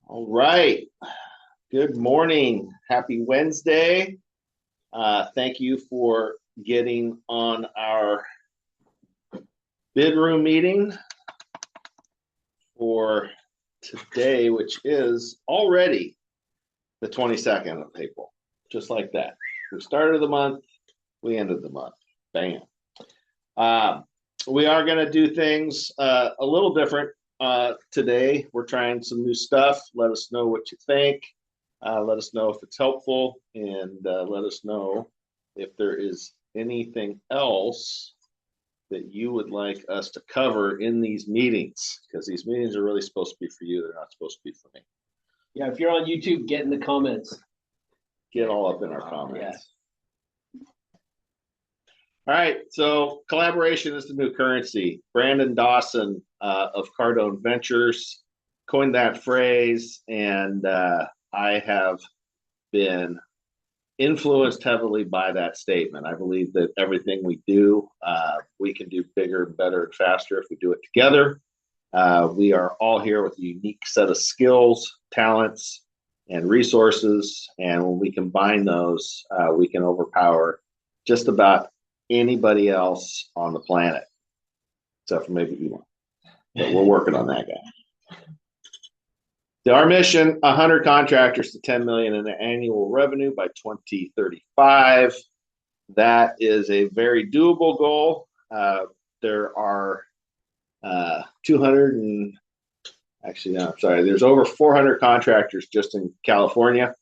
All right. Good morning. Happy Wednesday. Thank you for getting on our bid room meeting for today, which is already the 22nd of April. Just like that. We started the month, we ended the month. Bam. We are going to do things a little different today. We're trying some new stuff. Let us know what you think. Let us know if it's helpful, and let us know if there is anything else that you would like us to cover in these meetings, because these meetings are really supposed to be for you. They're not supposed to be for me. Yeah, if you're on YouTube, get in the comments. Get all up in our comments. All right, so collaboration is the new currency. Brandon Dawson of Cardone Ventures coined that phrase, and I have been influenced heavily by that statement. I believe that everything we do, we can do bigger, better, and faster if we do it together. We are all here with a unique set of skills, talents, and resources, and when we combine those, we can overpower just about anybody else on the planet, except for maybe Elon. But we're working on that guy. Our mission: 100 contractors to 10 million in annual revenue by 2035. That is a very doable goal. There are 200 and actually, no, I'm sorry. There's over 400 contractors just in California,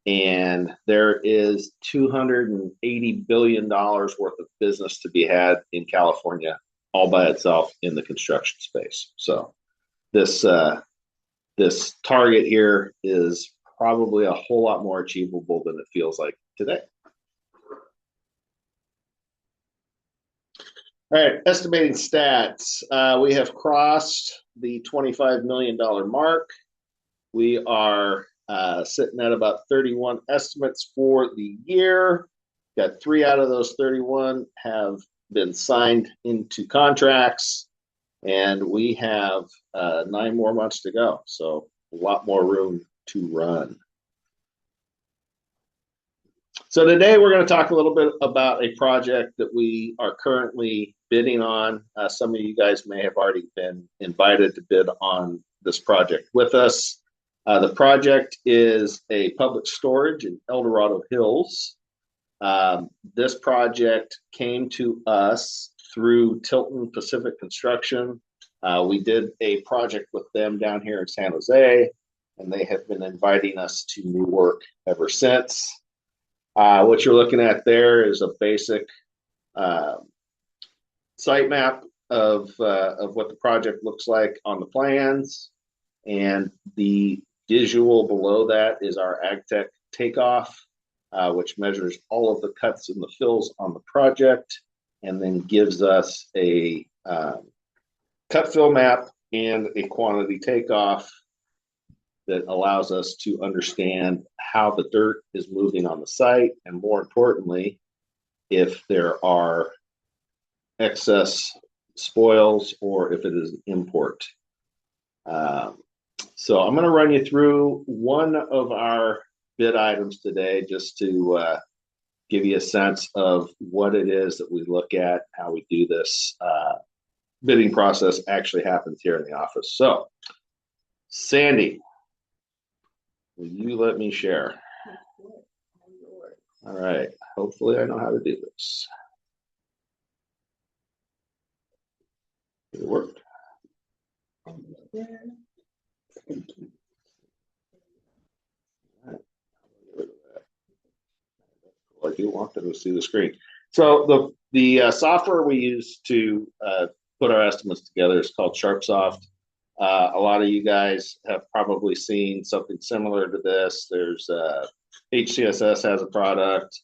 and there is $280 billion worth of business to be had in California all by itself in the construction space. So this target here is probably a whole lot more achievable than it feels like today. All right, estimating stats. We have crossed the $25 million mark. We are sitting at about 31 estimates for the year. Got 3 out of those 31 have been signed into contracts, and we have 9 more months to go. So a lot more room to run. So today we're going to talk a little bit about a project that we are currently bidding on. Some of you guys may have already been invited to bid on this project with us. The project is a public storage in Dorado Hills. This project came to us through Tilton Pacific Construction. We did a project with them down here in San Jose, and they have been inviting us to new work ever since. What you're looking at there is a basic site map of what the project looks like on the plans, and the visual below that is our AgTech takeoff, which measures all of the cuts and the fills on the project, and then gives us a cut fill map and a quantity takeoff that allows us to understand how the dirt is moving on the site, and more importantly, if there are excess spoils or if it is an import. So I'm going to run you through one of our bid items today, just to give you a sense of what it is that we look at, how we do this bidding process actually happens here in the office. So, Sandy, will you let me share? All right. Hopefully I know how to do this. It worked. I do want them to see the screen. So the software we use to put our estimates together is called SharpSoft. A lot of you guys have probably seen something similar to this. There's HCSS has a product,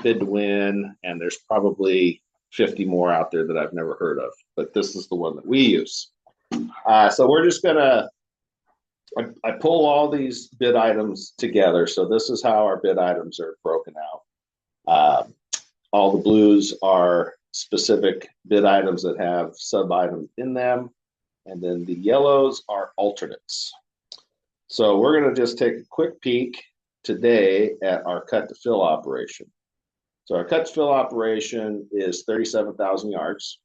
Bid to Win, and there's probably 50 more out there that I've never heard of, but this is the one that we use. So we're just gonna, I pull all these bid items together. So this is how our bid items are broken out. All the blues are specific bid items that have sub items in them, and then the yellows are alternates. So we're going to just take a quick peek today at our cut to fill operation. So our cut to fill operation is 37,000 yards.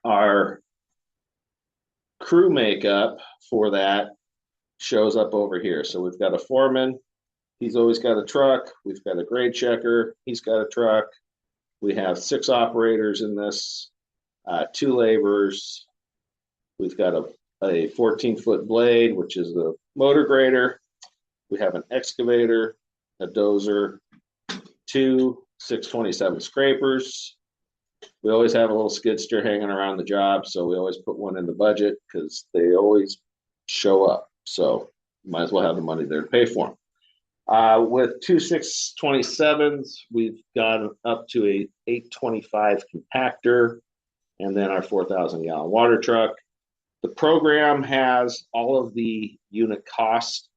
Our crew makeup for that shows up over here. So we've got a foreman. He's always got a truck. We've got a grade checker. He's got a truck. We have 6 operators in this, 2 laborers. We've got a 14-foot blade, which is the motor grader. We have an excavator, a dozer, 2 627 scrapers. We always have a little skid steer hanging around the job, so we always put one in the budget because they always show up. So might as well have the money there to pay for them. With 2 627s, we've got up to a 825 compactor, and then our 4,000-gallon water truck. The program has all of the unit costs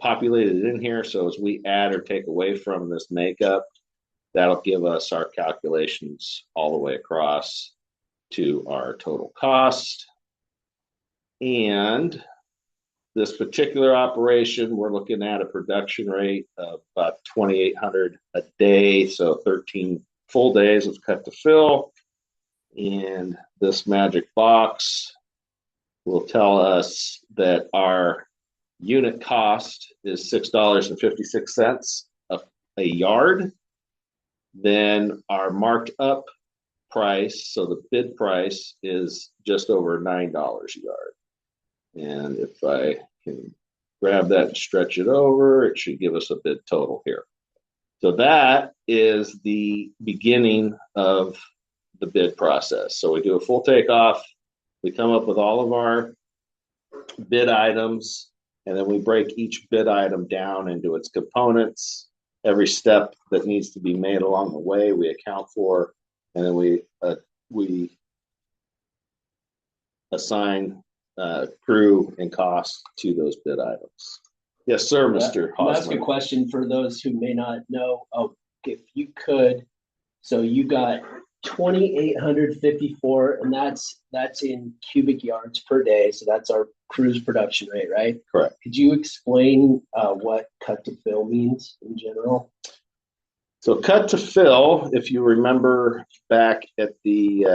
populated in here. So as we add or take away from this makeup, that'll give us our calculations all the way across to our total cost. And this particular operation, we're looking at a production rate of about 2,800 a day, so 13 full days of cut to fill. And this magic box will tell us that our unit cost is $6.56 a yard. Then our marked up price, so the bid price, is just over $9 a yard. And if I can grab that and stretch it over, it should give us a bid total here. So that is the beginning of the bid process. So we do a full takeoff, we come up with all of our bid items, and then we break each bid item down into its components. Every step that needs to be made along the way, we account for, and then we assign crew and cost to those bid items. Yes, sir, Mr. I'll ask a question for those who may not know. Oh, if you could, so you got 2,854, and that's in cubic yards per day. So that's our crew's production rate, right? Correct. Could you explain what cut to fill means in general? So cut to fill, if you remember back at the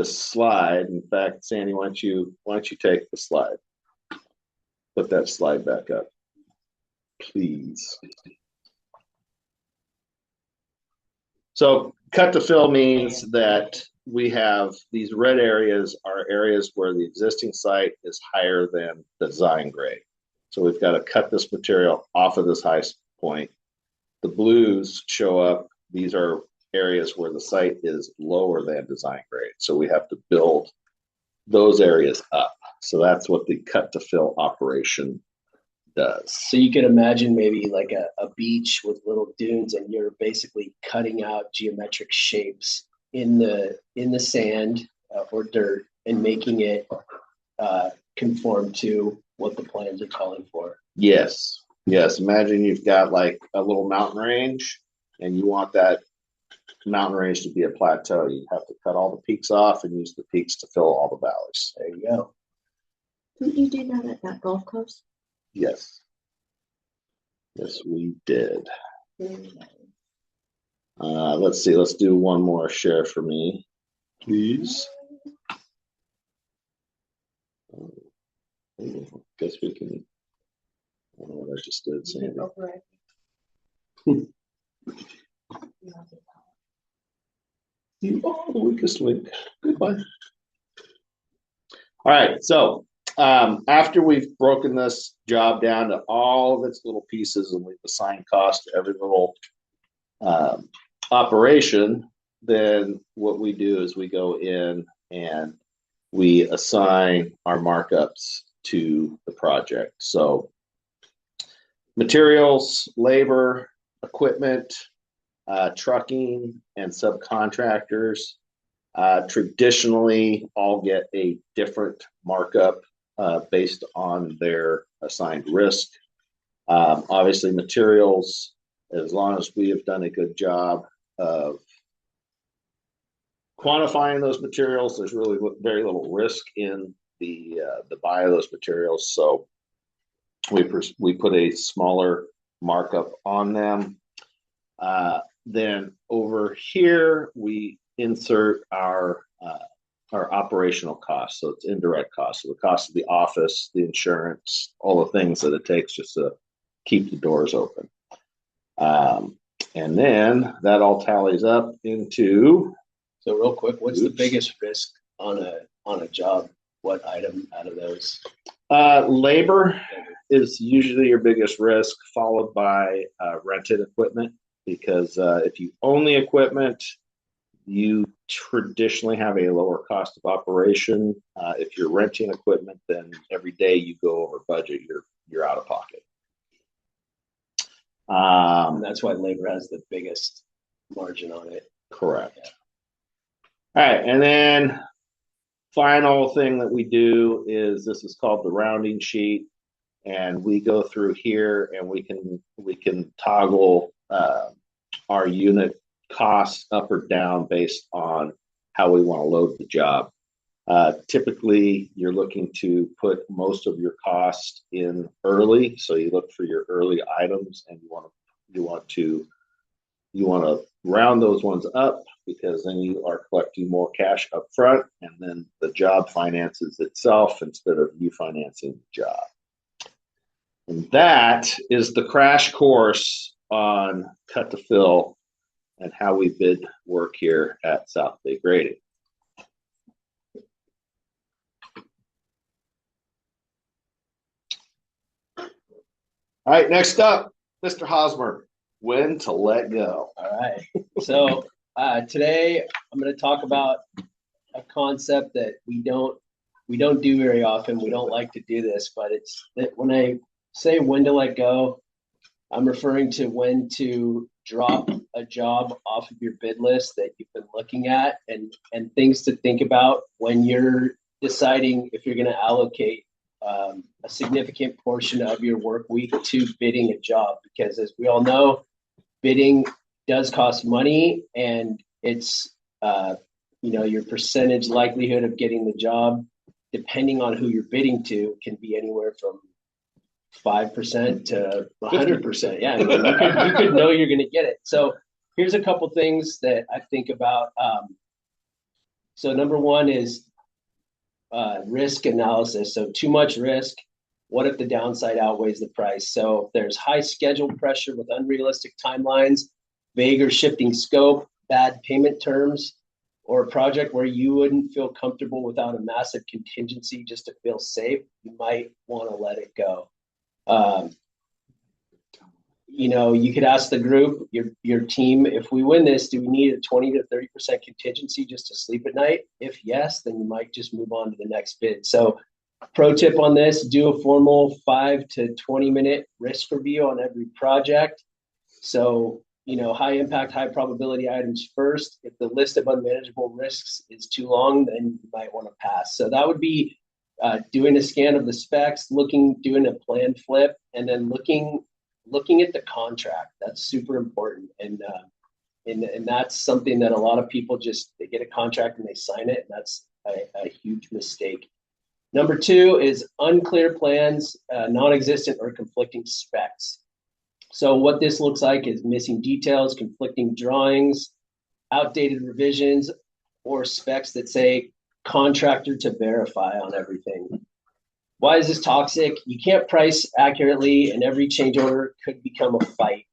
slide. In fact, Sandy, why don't you take the slide? Put that slide back up, please. So cut to fill means that we have these red areas are areas where the existing site is higher than the design grade. So we've got to cut this material off of this high point. The blues show up. These are areas where the site is lower than design grade. So we have to build those areas up. So that's what the cut to fill operation does. So you can imagine maybe like a beach with little dunes, and you're basically cutting out geometric shapes in the sand or dirt and making it conform to what the plans are calling for. Yes. Imagine you've got like a little mountain range, and you want that mountain range to be a plateau. You have to cut all the peaks off and use the peaks to fill all the valleys. There you go. Didn't you do that at that golf course? Yes, we did. Let's see. Let's do one more share for me, please. Guess we can. I don't know what I just did, Sandy. You are the weakest link. Goodbye. All right. So after we've broken this job down to all of its little pieces and we've assigned cost to every little operation, then what we do is we go in and we assign our markups to the project. So materials, labor, equipment, trucking, and subcontractors traditionally all get a different markup based on their assigned risk. Obviously, materials, as long as we have done a good job of quantifying those materials, there's really very little risk in the buy of those materials. So we put a smaller markup on them. Then over here we insert our operational costs. So it's indirect costs. So the cost of the office, the insurance, all the things that it takes just to keep the doors open. And then that all tallies up into. So real quick, what's the biggest risk on a job? What item out of those? Labor is usually your biggest risk, followed by rented equipment. Because if you own the equipment, you traditionally have a lower cost of operation. If you're renting equipment, then every day you go over budget, you're out of pocket. That's why labor has the biggest margin on it. Correct. Yeah. All right, and then final thing that we do is this is called the rounding sheet, and we go through here and we can toggle our unit costs up or down based on how we want to load the job. Typically, you're looking to put most of your cost in early, so you look for your early items, and you want to round those ones up, because then you are collecting more cash up front, and then the job finances itself instead of you financing the job. And that is the crash course on cut to fill and how we bid work here at South Bay Grading. All right, next up, Mr. Hosmer, when to let go. All right. So today I'm going to talk about a concept that we don't do very often. We don't like to do this, but it's that when I say when to let go, I'm referring to when to drop a job off of your bid list that you've been looking at, and things to think about when you're deciding if you're going to allocate a significant portion of your work week to bidding a job. Because as we all know, bidding does cost money, and it's your percentage likelihood of getting the job, depending on who you're bidding to, can be anywhere from 5% to 100%. Yeah, you could know you're going to get it. So here's a couple things that I think about. So number one is risk analysis. So too much risk. What if the downside outweighs the price? So if there's high schedule pressure with unrealistic timelines, vague or shifting scope, bad payment terms, or a project where you wouldn't feel comfortable without a massive contingency just to feel safe, you might want to let it go. You could ask the group, your team, if we win this, do we need a 20 to 30% contingency just to sleep at night? If yes, then you might just move on to the next bid. So pro tip on this, do a formal 5 to 20 minute risk review on every project. So, high impact, high probability items first. If the list of unmanageable risks is too long, then you might want to pass. So that would be doing a scan of the specs, doing a plan flip, and then looking at the contract. That's super important. And that's something that a lot of people they get a contract and they sign it. And that's a huge mistake. Number two is unclear plans, non-existent or conflicting specs. So what this looks like is missing details, conflicting drawings, outdated revisions, or specs that say contractor to verify on everything. Why is this toxic? You can't price accurately, and every change order could become a fight.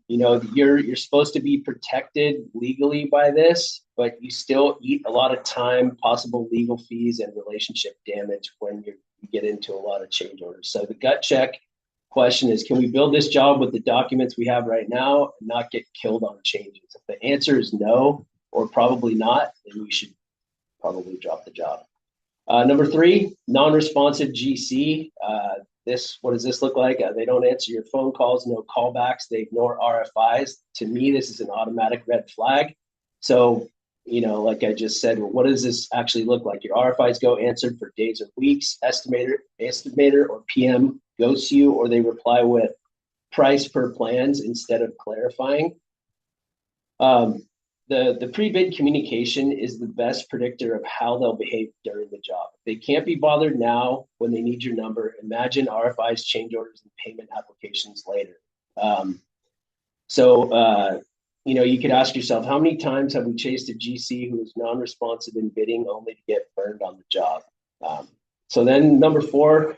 You're supposed to be protected legally by this, but you still eat a lot of time, possible legal fees, and relationship damage when you get into a lot of change orders. So the gut check question is, can we build this job with the documents we have right now and not get killed on changes? If the answer is no, or probably not, then we should probably drop the job. Number three, non-responsive GC. What does this look like? They don't answer your phone calls, no callbacks. They ignore RFIs. To me, this is an automatic red flag. So, like I just said, what does this actually look like? Your RFIs go answered for days or weeks. Estimator or PM ghosts you, or they reply with price per plans instead of clarifying. the pre-bid communication is the best predictor of how they'll behave during the job. If they can't be bothered now when they need your number, imagine RFIs, change orders, and payment applications later. You could ask yourself, how many times have we chased a GC who is non-responsive in bidding only to get burned on the job? So then number 4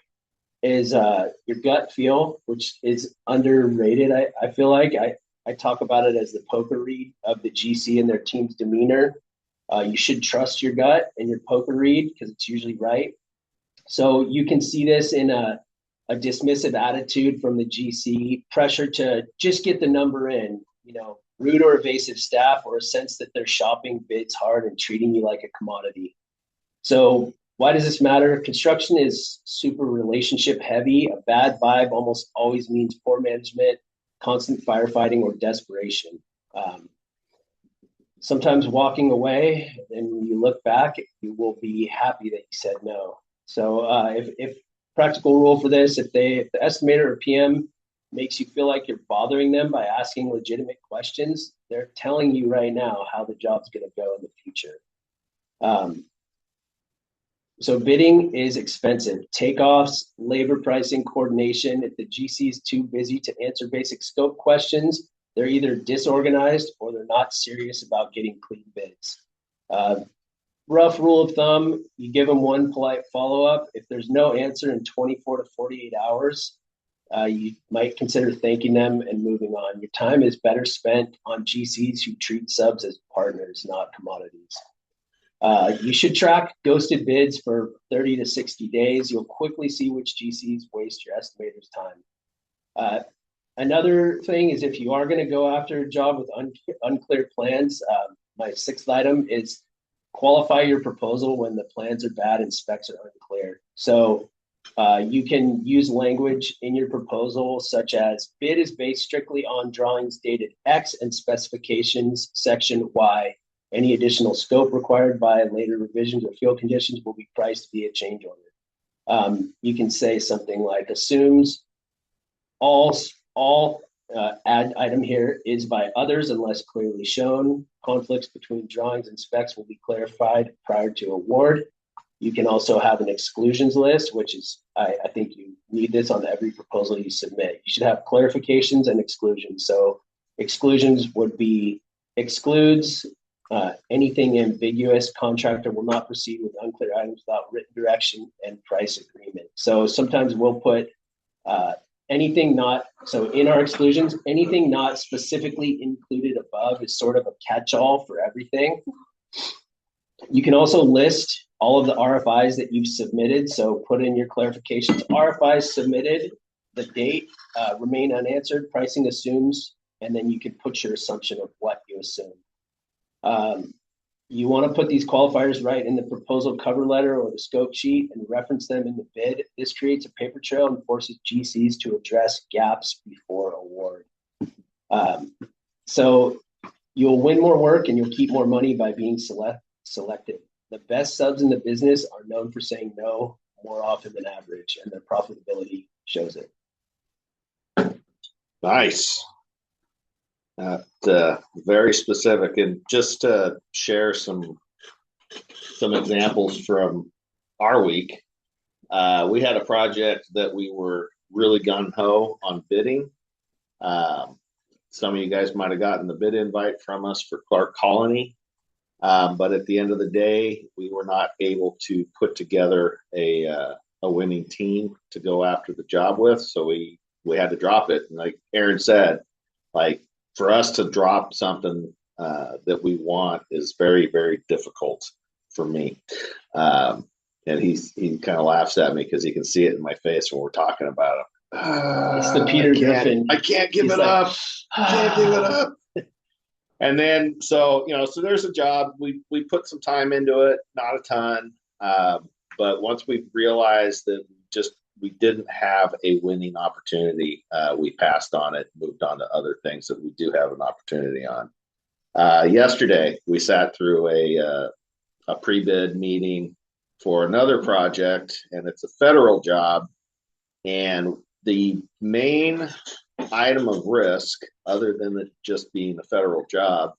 is your gut feel, which is underrated. I feel like I talk about it as the poker read of the GC and their team's demeanor. You should trust your gut and your poker read because it's usually right. So you can see this in a dismissive attitude from the GC, pressure to just get the number in, rude or evasive staff, or a sense that they're shopping bids hard and treating you like a commodity. So why does this matter? Construction is super relationship heavy. A bad vibe almost always means poor management, constant firefighting, or desperation. Sometimes walking away, and when you look back, you will be happy that you said no. So if practical rule for this, if the estimator or PM makes you feel like you're bothering them by asking legitimate questions, they're telling you right now how the job's going to go in the future. So bidding is expensive. Takeoffs, labor pricing, coordination. If the GC is too busy to answer basic scope questions, they're either disorganized or they're not serious about getting clean bids. Rough rule of thumb, you give them one polite follow-up. If there's no answer in 24 to 48 hours, you might consider thanking them and moving on. Your time is better spent on GCs who treat subs as partners, not commodities. You should track ghosted bids for 30 to 60 days. You'll quickly see which GCs waste your estimator's time. Another thing is, if you are going to go after a job with unclear plans, my 6th item is qualify your proposal when the plans are bad and specs are unclear. So you can use language in your proposal such as bid is based strictly on drawings dated X and specifications section Y. Any additional scope required by later revisions or field conditions will be priced via change order. You can say something like assumes all add item here is by others unless clearly shown. Conflicts between drawings and specs will be clarified prior to award. You can also have an exclusions list, which is, I think you need this on every proposal you submit. You should have clarifications and exclusions. So exclusions would be excludes anything ambiguous. Contractor will not proceed with unclear items without written direction and price agreement. So sometimes we'll put anything not, so in our exclusions, anything not specifically included above is sort of a catch-all for everything. You can also list all of the RFIs that you've submitted. So put in your clarifications, RFIs submitted, the date, remain unanswered, pricing assumes, and then you can put your assumption of what you assume. You want to put these qualifiers right in the proposal cover letter or the scope sheet and reference them in the bid. This creates a paper trail and forces GCs to address gaps before award. So you'll win more work and you'll keep more money by being selective. The best subs in the business are known for saying no more often than average, and their profitability shows it. Nice. Very specific. And just to share some examples from our week, we had a project that we were really gung-ho on bidding. Some of you guys might have gotten the bid invite from us for Clark Colony. But at the end of the day, we were not able to put together a winning team to go after the job with. So we had to drop it. And like Aaron said, like for us to drop something that we want is very, very difficult for me. And he kind of laughs at me because he can see it in my face when we're talking about him. It's the Peter Griffin. I can't give it up. I can't give it up. And then, so there's a job. We put some time into it, not a ton. But once we realized that we didn't have a winning opportunity, we passed on it, moved on to other things that we do have an opportunity on. Yesterday, we sat through a pre-bid meeting for another project, and it's a federal job. And the main item of risk, other than it just being a federal job,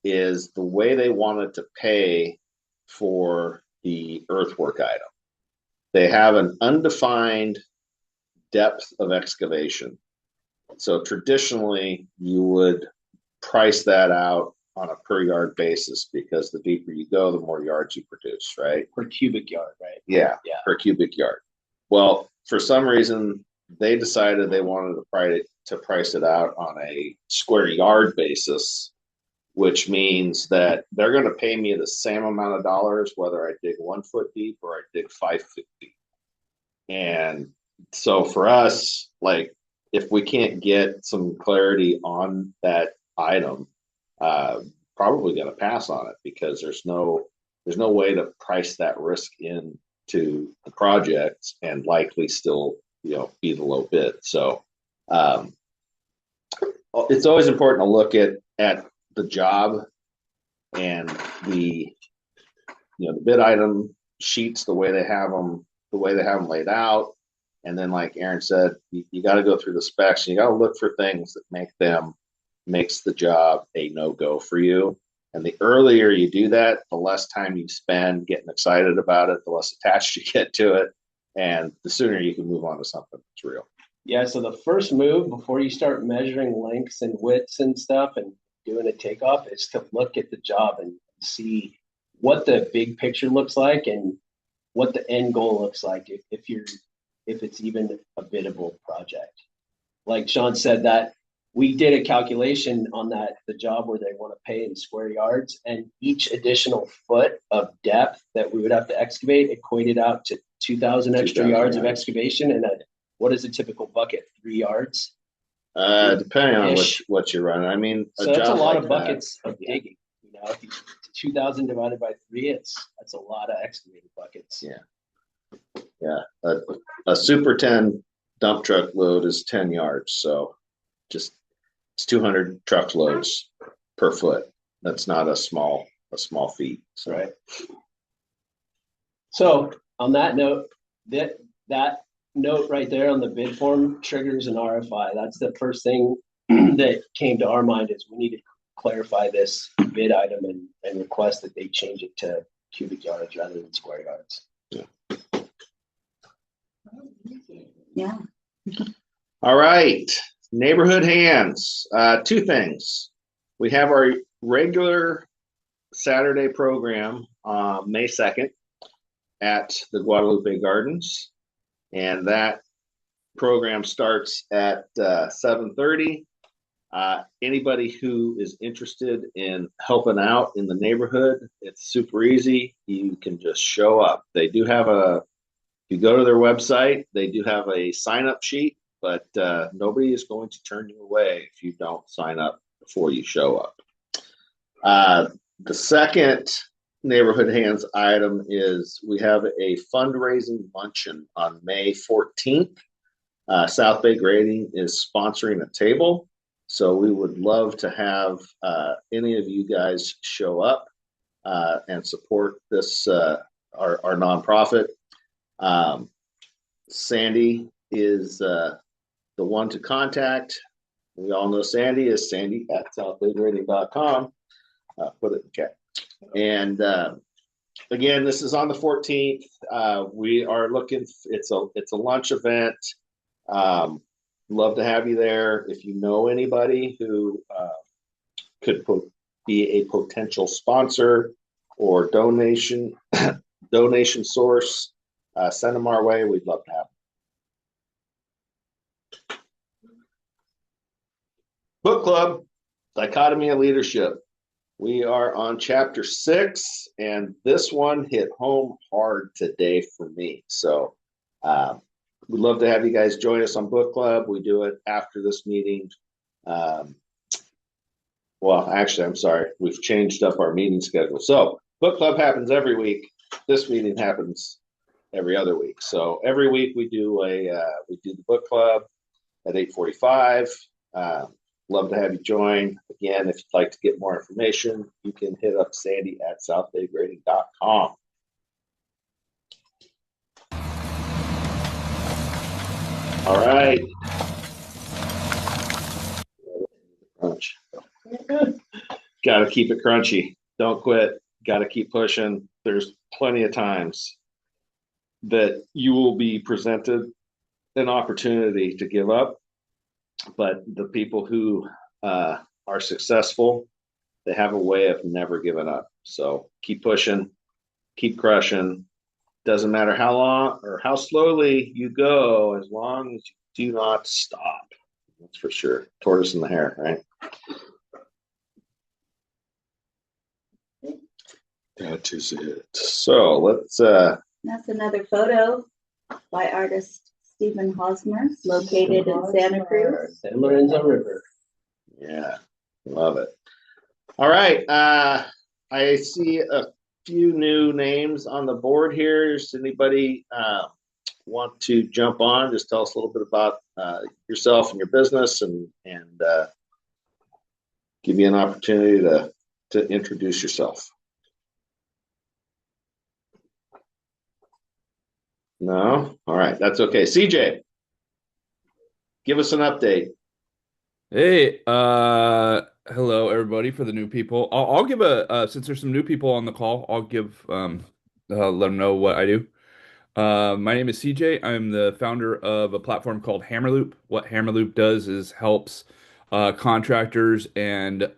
is the way they wanted to pay for the earthwork item. They have an undefined depth of excavation. So traditionally, you would price that out on a per yard basis, because the deeper you go, the more yards you produce, right? Per cubic yard, right? Yeah, per cubic yard. Well, for some reason, they decided they wanted to price it out on a square yard basis, which means that they're going to pay me the same amount of dollars whether I dig 1 foot deep or I dig 5 feet deep. And so for us, like, if we can't get some clarity on that item, probably going to pass on it, because there's no way to price that risk into the project and likely still, be the low bid. So it's always important to look at the job and the bid item sheets, the way they have them laid out. And then, like Aaron said, you got to go through the specs, and you got to look for things that makes the job a no-go for you. And the earlier you do that, the less time you spend getting excited about it, the less attached you get to it, and the sooner you can move on to something that's real. Yeah, so the first move before you start measuring lengths and widths and stuff and doing a takeoff is to look at the job and see what the big picture looks like and what the end goal looks like, if it's even a biddable project. Like Sean said, that we did a calculation on the job where they want to pay in square yards, and each additional foot of depth that we would have to excavate equated out to 2,000 extra yards of excavation. And what is a typical bucket? 3 yards? Depending on what you run. I mean, so that's a lot of buckets of digging. If you 2,000 divided by 3, that's a lot of excavated buckets. Yeah. A Super 10 dump truck load is 10 yards. So it's 200 truck loads per foot. That's not a small feat. So. Right. So on that note, that note right there on the bid form triggers an RFI. That's the first thing that came to our mind, is we need to clarify this bid item and request that they change it to cubic yards rather than square yards. Yeah. All right. Neighborhood hands. 2 things. We have our regular Saturday program, May 2nd at the Guadalupe Gardens. And that program starts at 7:30. Anybody who is interested in helping out in the neighborhood, it's super easy. You can just show up. They do have if you go to their website, they do have a sign-up sheet, but nobody is going to turn you away if you don't sign up before you show up. The second Neighborhood Hands item is we have a fundraising luncheon on May 14th. South Bay Grading is sponsoring a table. So we would love to have any of you guys show up and support this, our nonprofit. Sandy is the one to contact. We all know Sandy is Sandy at southbaygrading.com. Put it in the chat. And again, this is on the 14th. We are looking. It's a lunch event. Love to have you there. If you know anybody who could be a potential sponsor or donation source, send them our way. We'd love to have them. Book Club, Dichotomy of Leadership. We are on chapter 6, and this one hit home hard today for me. So we'd love to have you guys join us on Book Club. We do it after this meeting. Well, actually, I'm sorry. We've changed up our meeting schedule. So Book Club happens every week. This meeting happens every other week. So every week we do the Book Club at 8:45. Love to have you join. Again, if you'd like to get more information, you can hit up Sandy at southbaygrading.com. All right. Got got to keep it crunchy. Don't quit. Got to keep pushing. There's plenty of times that you will be presented an opportunity to give up, but the people who are successful, they have a way of never giving up. So keep pushing, keep crushing. Doesn't matter how long or how slowly you go, as long as you do not stop. That's for sure. Tortoise in the hare, right? That is it. So let's That's another photo by artist Stephen Hosmer, located in Santa Cruz. San Lorenzo River. yeah, love it. All right. I see a few new names on the board here. Does anybody want to jump on? Just tell us a little bit about yourself and your business, and give you an opportunity to introduce yourself. No? All right. That's okay. CJ, give us an update. Hey, hello everybody. For the new people, I'll give since there's some new people on the call, I'll give let them know what I do. My name is CJ. I'm the founder of a platform called Hammerloop. What Hammerloop does is helps contractors and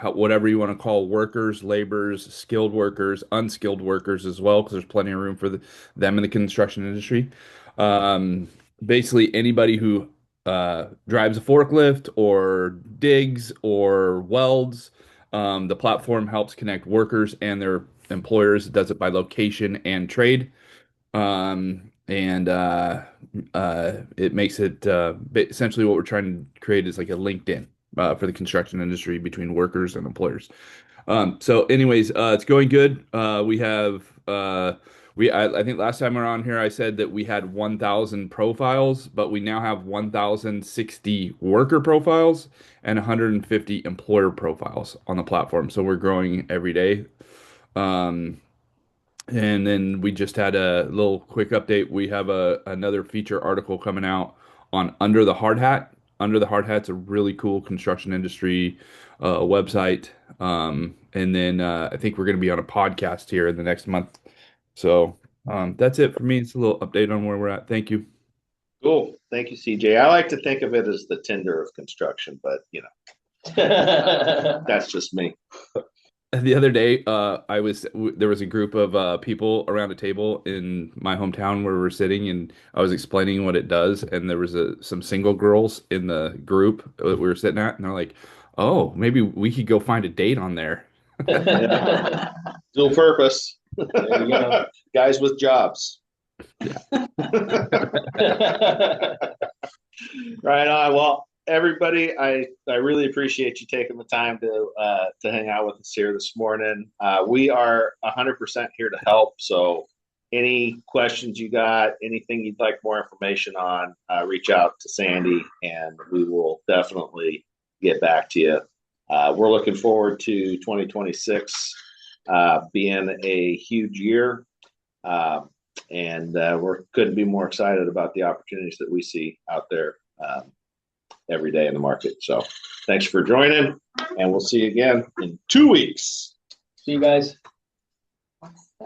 whatever you want to call workers, laborers, skilled workers, unskilled workers as well, because there's plenty of room for them in the construction industry. Um, Basically, anybody who drives a forklift or digs or welds, the platform helps connect workers and their employers. It does it by location and trade. And It makes it essentially what we're trying to create is like a LinkedIn for the construction industry between workers and employers. So anyways, it's going good. I think last time we were on here, I said that we had 1,000 profiles, but we now have 1,060 worker profiles and 150 employer profiles on the platform. So we're growing every day. And then we just had a little quick update. We have another feature article coming out on Under the Hard Hat. Under the Hard Hat's a really cool construction industry website. And then I think we're going to be on a podcast here in the next month. So that's it for me. It's a little update on where we're at. Thank you. Cool. Thank you, CJ. I like to think of it as the Tinder of construction, but that's just me. The other day, there was a group of people around a table in my hometown where we were sitting, and I was explaining what it does, and there was some single girls in the group that we were sitting at, and they're like, "Oh, maybe we could go find a date on there." Yeah. Dual purpose. There you go. Guys with jobs. Yeah. Right on. Well, everybody, I really appreciate you taking the time to hang out with us here this morning. We are 100% here to help. So any questions you got, anything you'd like more information on, reach out to Sandy and we will definitely get back to you. We're looking forward to 2026 being a huge year. And we couldn't be more excited about the opportunities that we see out there every day in the market. So thanks for joining, and we'll see you again in 2 weeks. See you guys.